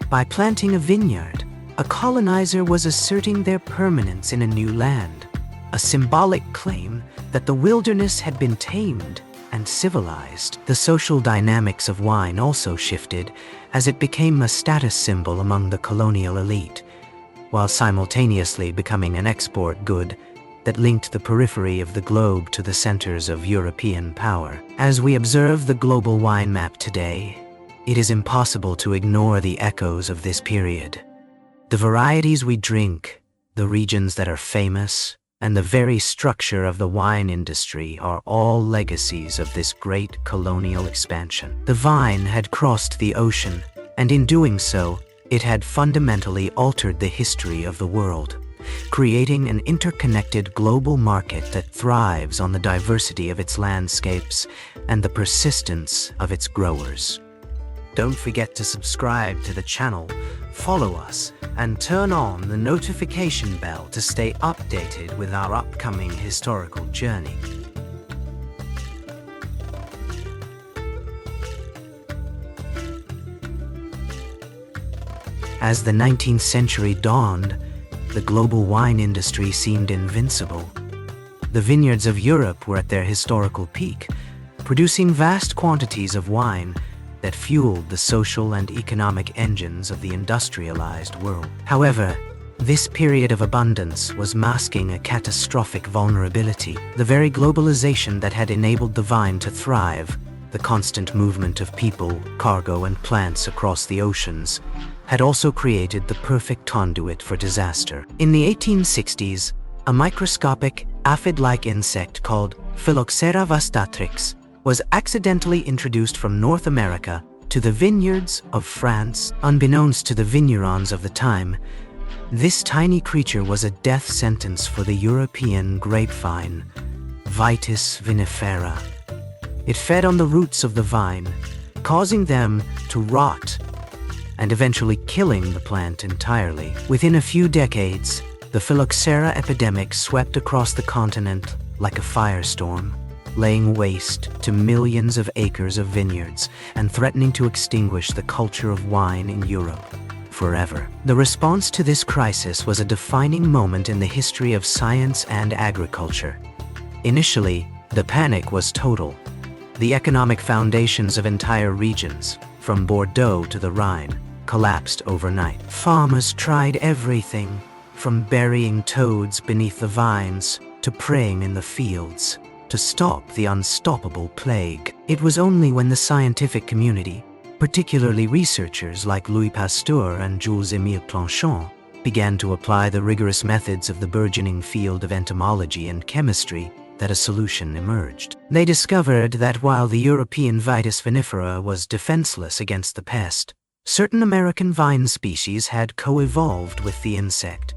By planting a vineyard, a colonizer was asserting their permanence in a new land, a symbolic claim that the wilderness had been tamed and civilized. The social dynamics of wine also shifted as it became a status symbol among the colonial elite. While simultaneously becoming an export good, that linked the periphery of the globe to the centers of European power. As we observe the global wine map today, it is impossible to ignore the echoes of this period. The varieties we drink, the regions that are famous, and the very structure of the wine industry are all legacies of this great colonial expansion. The vine had crossed the ocean, and in doing so, it had fundamentally altered the history of the world, creating an interconnected global market that thrives on the diversity of its landscapes and the persistence of its growers. Don't forget to subscribe to the channel, follow us, and turn on the notification bell to stay updated with our upcoming historical journey. As the 19th century dawned, the global wine industry seemed invincible. The vineyards of Europe were at their historical peak, producing vast quantities of wine that fueled the social and economic engines of the industrialized world. However, this period of abundance was masking a catastrophic vulnerability. The very globalization that had enabled the vine to thrive, the constant movement of people, cargo, and plants across the oceans, had also created the perfect conduit for disaster. In the 1860s, a microscopic, aphid-like insect called Phylloxera vastatrix was accidentally introduced from North America to the vineyards of France. Unbeknownst to the vignerons of the time, this tiny creature was a death sentence for the European grapevine, Vitis vinifera. It fed on the roots of the vine, causing them to rot and eventually killing the plant entirely. Within a few decades, the phylloxera epidemic swept across the continent like a firestorm, laying waste to millions of acres of vineyards and threatening to extinguish the culture of wine in Europe forever. The response to this crisis was a defining moment in the history of science and agriculture. Initially, the panic was total. The economic foundations of entire regions, from Bordeaux to the Rhine, collapsed overnight. Farmers tried everything, from burying toads beneath the vines to praying in the fields, to stop the unstoppable plague. It was only when the scientific community, particularly researchers like Louis Pasteur and Jules-Émile Planchon, began to apply the rigorous methods of the burgeoning field of entomology and chemistry, that a solution emerged. They discovered that while the European Vitis vinifera was defenseless against the pest, certain American vine species had co-evolved with the insect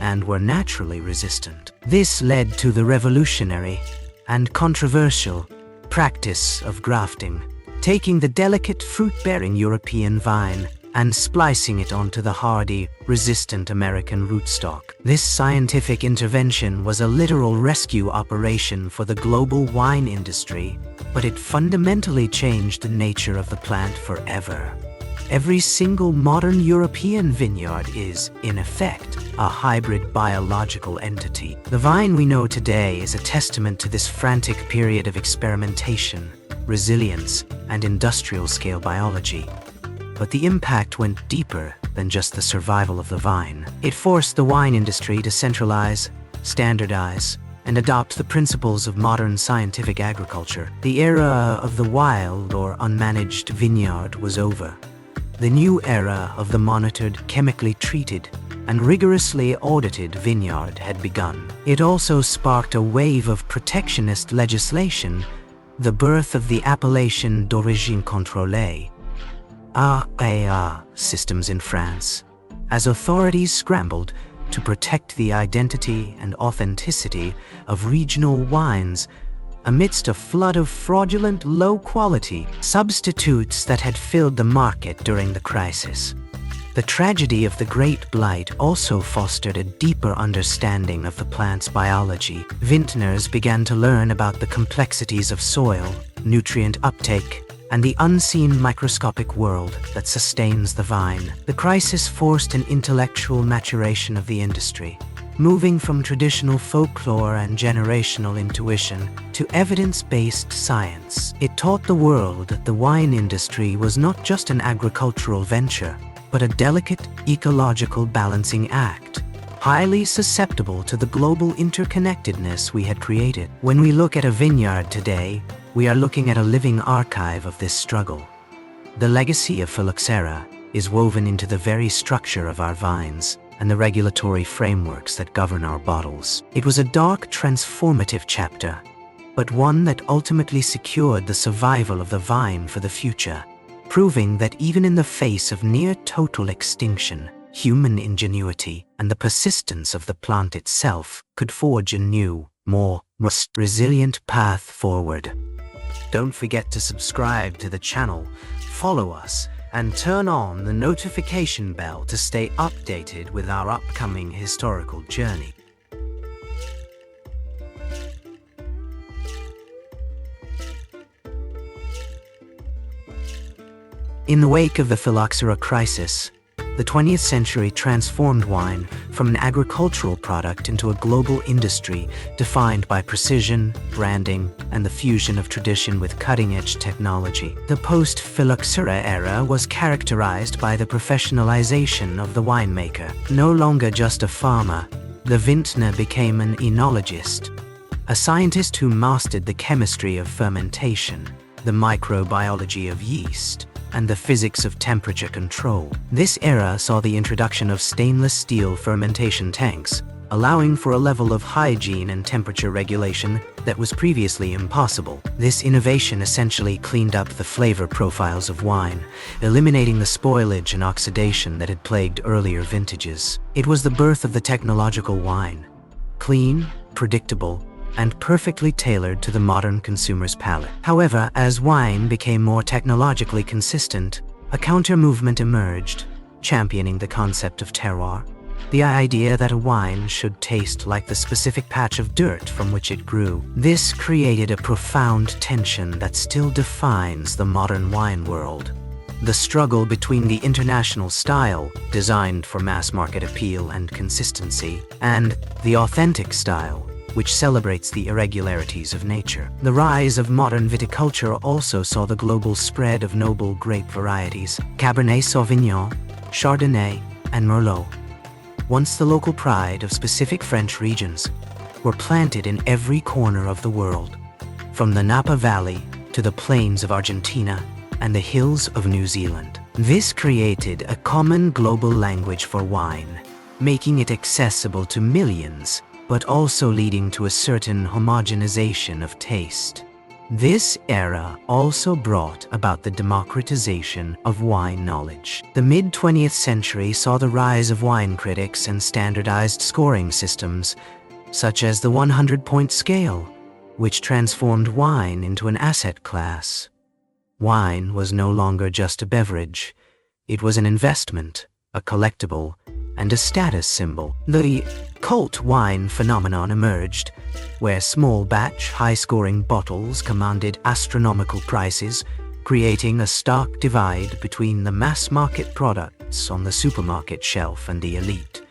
and were naturally resistant. This led to the revolutionary and controversial practice of grafting, taking the delicate fruit-bearing European vine and splicing it onto the hardy, resistant American rootstock. This scientific intervention was a literal rescue operation for the global wine industry, but it fundamentally changed the nature of the plant forever. Every single modern European vineyard is, in effect, a hybrid biological entity. The vine we know today is a testament to this frantic period of experimentation, resilience, and industrial-scale biology. But the impact went deeper than just the survival of the vine. It forced the wine industry to centralize, standardize, and adopt the principles of modern scientific agriculture. The era of the wild or unmanaged vineyard was over. The new era of the monitored, chemically treated, and rigorously audited vineyard had begun. It also sparked a wave of protectionist legislation, the birth of the appellation d'origine contrôlée, AOC systems in France, as authorities scrambled to protect the identity and authenticity of regional wines amidst a flood of fraudulent, low-quality substitutes that had filled the market during the crisis. The tragedy of the Great Blight also fostered a deeper understanding of the plant's biology. Vintners began to learn about the complexities of soil, nutrient uptake, and the unseen microscopic world that sustains the vine. The crisis forced an intellectual maturation of the industry, moving from traditional folklore and generational intuition to evidence-based science. It taught the world that the wine industry was not just an agricultural venture, but a delicate ecological balancing act, highly susceptible to the global interconnectedness we had created. When we look at a vineyard today, we are looking at a living archive of this struggle. The legacy of phylloxera is woven into the very structure of our vines and the regulatory frameworks that govern our bottles. It was a dark, transformative chapter, but one that ultimately secured the survival of the vine for the future, proving that even in the face of near-total extinction, human ingenuity and the persistence of the plant itself could forge a new, more resilient path forward. Don't forget to subscribe to the channel, follow us, and turn on the notification bell to stay updated with our upcoming historical journey. In the wake of the phylloxera crisis, the 20th century transformed wine from an agricultural product into a global industry defined by precision, branding, and the fusion of tradition with cutting-edge technology. The post-phylloxera era was characterized by the professionalization of the winemaker. No longer just a farmer, the vintner became an enologist, a scientist who mastered the chemistry of fermentation, the microbiology of yeast, and the physics of temperature control. This era saw the introduction of stainless steel fermentation tanks, allowing for a level of hygiene and temperature regulation that was previously impossible. This innovation essentially cleaned up the flavor profiles of wine, eliminating the spoilage and oxidation that had plagued earlier vintages. It was the birth of the technological wine, clean, predictable, and perfectly tailored to the modern consumer's palate. However, as wine became more technologically consistent, a counter-movement emerged, championing the concept of terroir, the idea that a wine should taste like the specific patch of dirt from which it grew. This created a profound tension that still defines the modern wine world. The struggle between the international style, designed for mass-market appeal and consistency, and the authentic style, which celebrates the irregularities of nature. The rise of modern viticulture also saw the global spread of noble grape varieties, Cabernet Sauvignon, Chardonnay, and Merlot. Once the local pride of specific French regions, were planted in every corner of the world, from the Napa Valley to the plains of Argentina and the hills of New Zealand. This created a common global language for wine, making it accessible to millions, but also leading to a certain homogenization of taste. This era also brought about the democratization of wine knowledge. The mid-20th century saw the rise of wine critics and standardized scoring systems, such as the 100-point scale, which transformed wine into an asset class. Wine was no longer just a beverage. It was an investment, a collectible, and a status symbol. The cult wine phenomenon emerged, where small-batch, high-scoring bottles commanded astronomical prices, creating a stark divide between the mass-market products on the supermarket shelf and the elite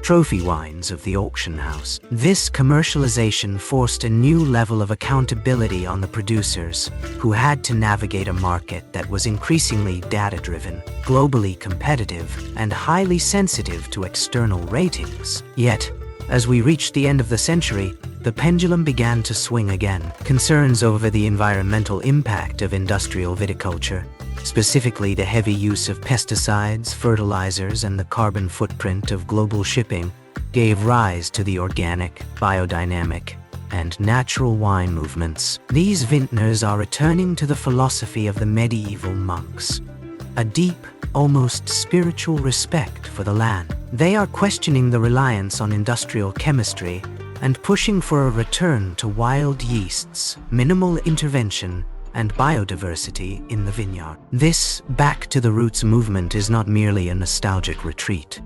trophy wines of the auction house. This commercialization forced a new level of accountability on the producers, who had to navigate a market that was increasingly data-driven, globally competitive, and highly sensitive to external ratings. Yet, as we reached the end of the century, the pendulum began to swing again. Concerns over the environmental impact of industrial viticulture, specifically the heavy use of pesticides, fertilizers, and the carbon footprint of global shipping, gave rise to the organic, biodynamic, and natural wine movements. These vintners are returning to the philosophy of the medieval monks, a deep, almost spiritual respect for the land. They are questioning the reliance on industrial chemistry and pushing for a return to wild yeasts, minimal intervention, and biodiversity in the vineyard. This back to the roots movement is not merely a nostalgic retreat.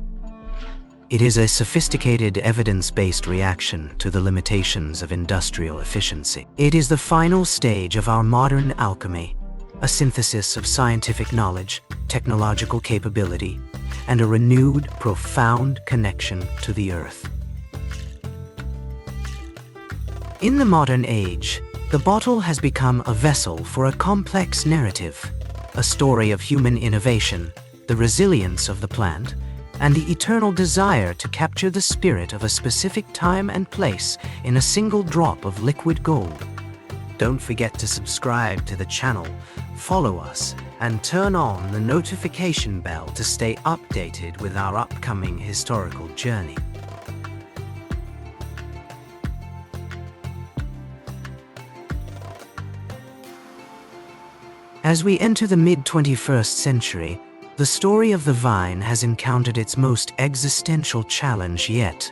It is a sophisticated, evidence-based reaction to the limitations of industrial efficiency. It is the final stage of our modern alchemy, a synthesis of scientific knowledge, technological capability, and a renewed, profound connection to the earth. In the modern age, the bottle has become a vessel for a complex narrative, a story of human innovation, the resilience of the plant, and the eternal desire to capture the spirit of a specific time and place in a single drop of liquid gold. Don't forget to subscribe to the channel, follow us, and turn on the notification bell to stay updated with our upcoming historical journey. As we enter the mid-21st century, the story of the vine has encountered its most existential challenge yet: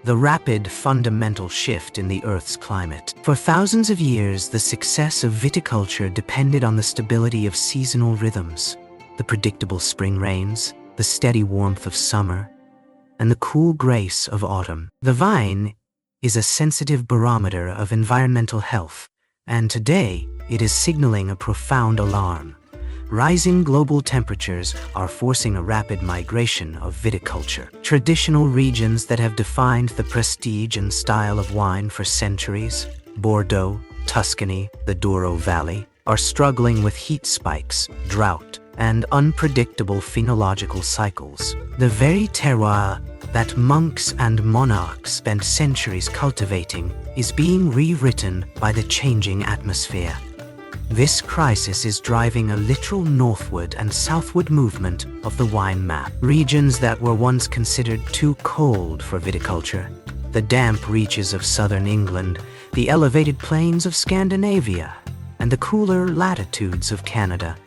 the rapid fundamental shift in the Earth's climate. For thousands of years, the success of viticulture depended on the stability of seasonal rhythms, the predictable spring rains, the steady warmth of summer, and the cool grace of autumn. The vine is a sensitive barometer of environmental health, and today it is signaling a profound alarm. Rising global temperatures are forcing a rapid migration of viticulture. Traditional regions that have defined the prestige and style of wine for centuries, Bordeaux, Tuscany, the Douro Valley, are struggling with heat spikes, drought, and unpredictable phenological cycles. The very terroir that monks and monarchs spent centuries cultivating is being rewritten by the changing atmosphere. This crisis is driving a literal northward and southward movement of the wine map. Regions that were once considered too cold for viticulture, the damp reaches of southern England, the elevated plains of Scandinavia, and the cooler latitudes of Canada,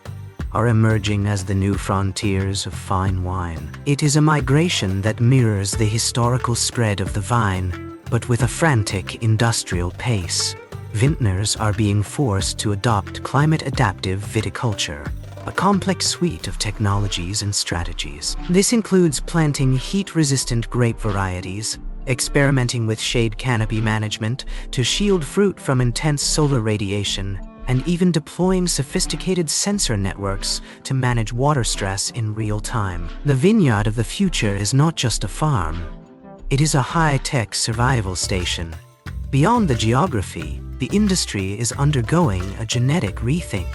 are emerging as the new frontiers of fine wine. It is a migration that mirrors the historical spread of the vine, but with a frantic industrial pace. Vintners are being forced to adopt climate-adaptive viticulture, a complex suite of technologies and strategies. This includes planting heat-resistant grape varieties, experimenting with shade canopy management to shield fruit from intense solar radiation, and even deploying sophisticated sensor networks to manage water stress in real time. The vineyard of the future is not just a farm. It is a high-tech survival station. Beyond the geography, the industry is undergoing a genetic rethink.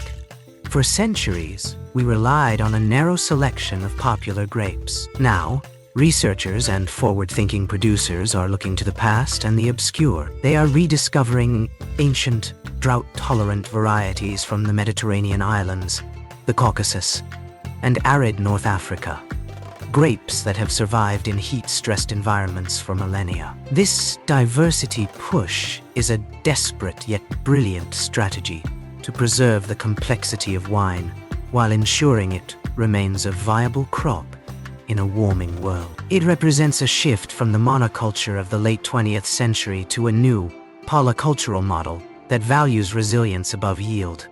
For centuries, we relied on a narrow selection of popular grapes. Now, researchers and forward-thinking producers are looking to the past and the obscure. They are rediscovering ancient, drought-tolerant varieties from the Mediterranean islands, the Caucasus, and arid North Africa. Grapes that have survived in heat-stressed environments for millennia. This diversity push is a desperate yet brilliant strategy to preserve the complexity of wine while ensuring it remains a viable crop in a warming world. It represents a shift from the monoculture of the late 20th century to a new, polycultural model that values resilience above yield.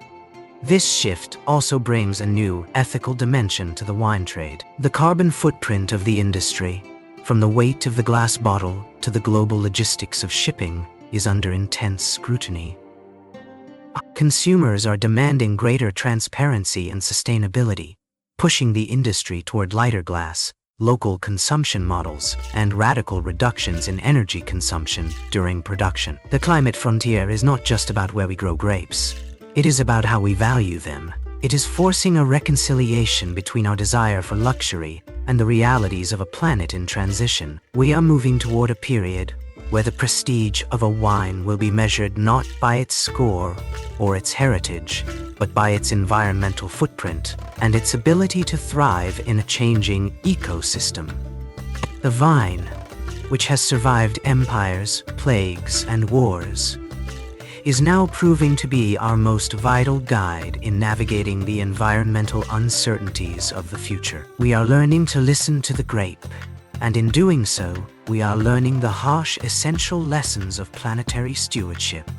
This shift also brings a new ethical dimension to the wine trade. The carbon footprint of the industry, from the weight of the glass bottle to the global logistics of shipping, is under intense scrutiny. Consumers are demanding greater transparency and sustainability, pushing the industry toward lighter glass, local consumption models, and radical reductions in energy consumption during production. The climate frontier is not just about where we grow grapes. It is about how we value them. It is forcing a reconciliation between our desire for luxury and the realities of a planet in transition. We are moving toward a period where the prestige of a wine will be measured not by its score or its heritage, but by its environmental footprint and its ability to thrive in a changing ecosystem. The vine, which has survived empires, plagues, and wars, is now proving to be our most vital guide in navigating the environmental uncertainties of the future. We are learning to listen to the grape, and in doing so, we are learning the harsh, essential lessons of planetary stewardship.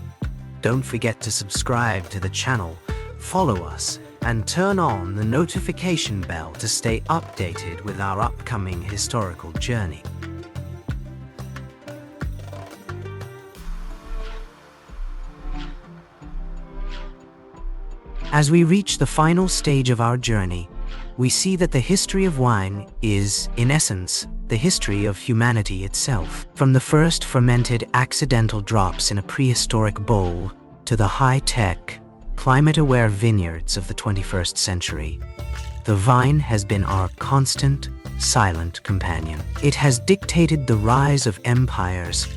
Don't forget to subscribe to the channel, follow us, and turn on the notification bell to stay updated with our upcoming historical journey. As we reach the final stage of our journey, we see that the history of wine is, in essence, the history of humanity itself. From the first fermented accidental drops in a prehistoric bowl to the high-tech, climate-aware vineyards of the 21st century, the vine has been our constant, silent companion. It has dictated the rise of empires,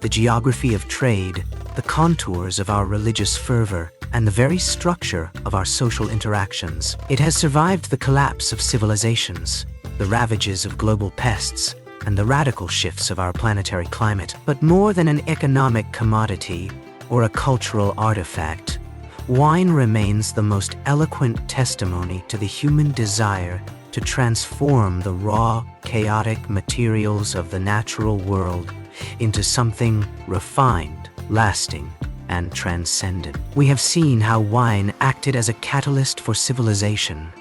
the geography of trade, the contours of our religious fervor, and the very structure of our social interactions. It has survived the collapse of civilizations, the ravages of global pests, and the radical shifts of our planetary climate. But more than an economic commodity or a cultural artifact, wine remains the most eloquent testimony to the human desire to transform the raw, chaotic materials of the natural world into something refined, lasting, and transcendent. We have seen how wine acted as a catalyst for civilization,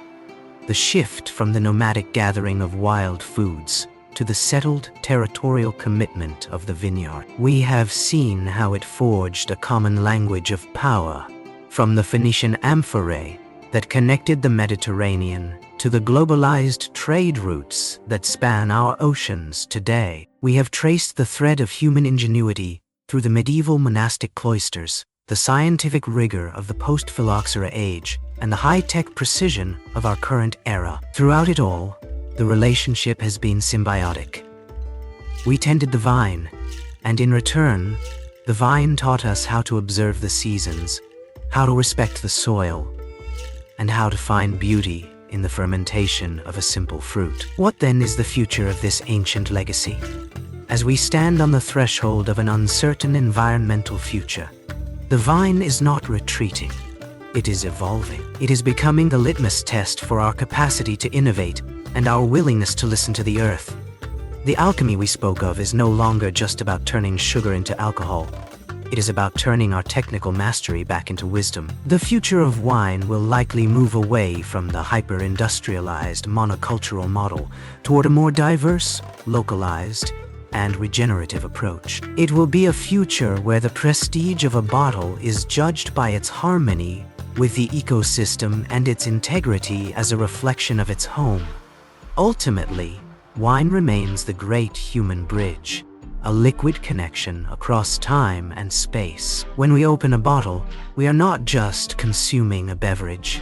the shift from the nomadic gathering of wild foods to the settled territorial commitment of the vineyard. We have seen how it forged a common language of power, from the Phoenician amphorae that connected the Mediterranean to the globalized trade routes that span our oceans today. We have traced the thread of human ingenuity through the medieval monastic cloisters, the scientific rigor of the post-phylloxera age, and the high-tech precision of our current era. Throughout it all, the relationship has been symbiotic. We tended the vine, and in return, the vine taught us how to observe the seasons, how to respect the soil, and how to find beauty in the fermentation of a simple fruit. What then is the future of this ancient legacy? As we stand on the threshold of an uncertain environmental future, the vine is not retreating. It is evolving. It is becoming the litmus test for our capacity to innovate and our willingness to listen to the earth. The alchemy we spoke of is no longer just about turning sugar into alcohol. It is about turning our technical mastery back into wisdom. The future of wine will likely move away from the hyper-industrialized monocultural model toward a more diverse, localized, and regenerative approach. It will be a future where the prestige of a bottle is judged by its harmony with the ecosystem and its integrity as a reflection of its home. Ultimately, wine remains the great human bridge, a liquid connection across time and space. When we open a bottle, we are not just consuming a beverage.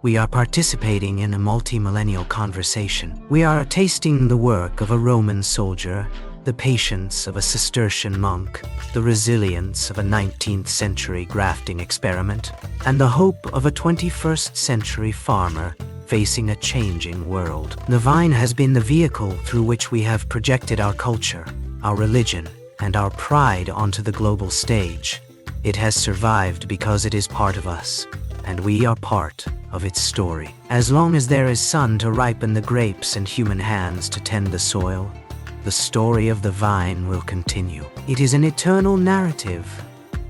We are participating in a multi-millennial conversation. We are tasting the work of a Roman soldier, the patience of a Cistercian monk, the resilience of a 19th century grafting experiment, and the hope of a 21st century farmer facing a changing world. The vine has been the vehicle through which we have projected our culture, our religion, and our pride onto the global stage. It has survived because it is part of us, and we are part of its story. As long as there is sun to ripen the grapes and human hands to tend the soil, the story of the vine will continue. It is an eternal narrative,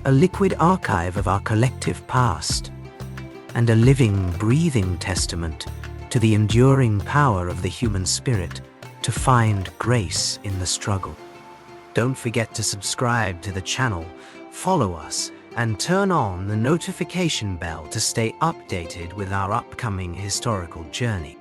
a liquid archive of our collective past, and a living, breathing testament to the enduring power of the human spirit to find grace in the struggle. Don't forget to subscribe to the channel, follow us, and turn on the notification bell to stay updated with our upcoming historical journey.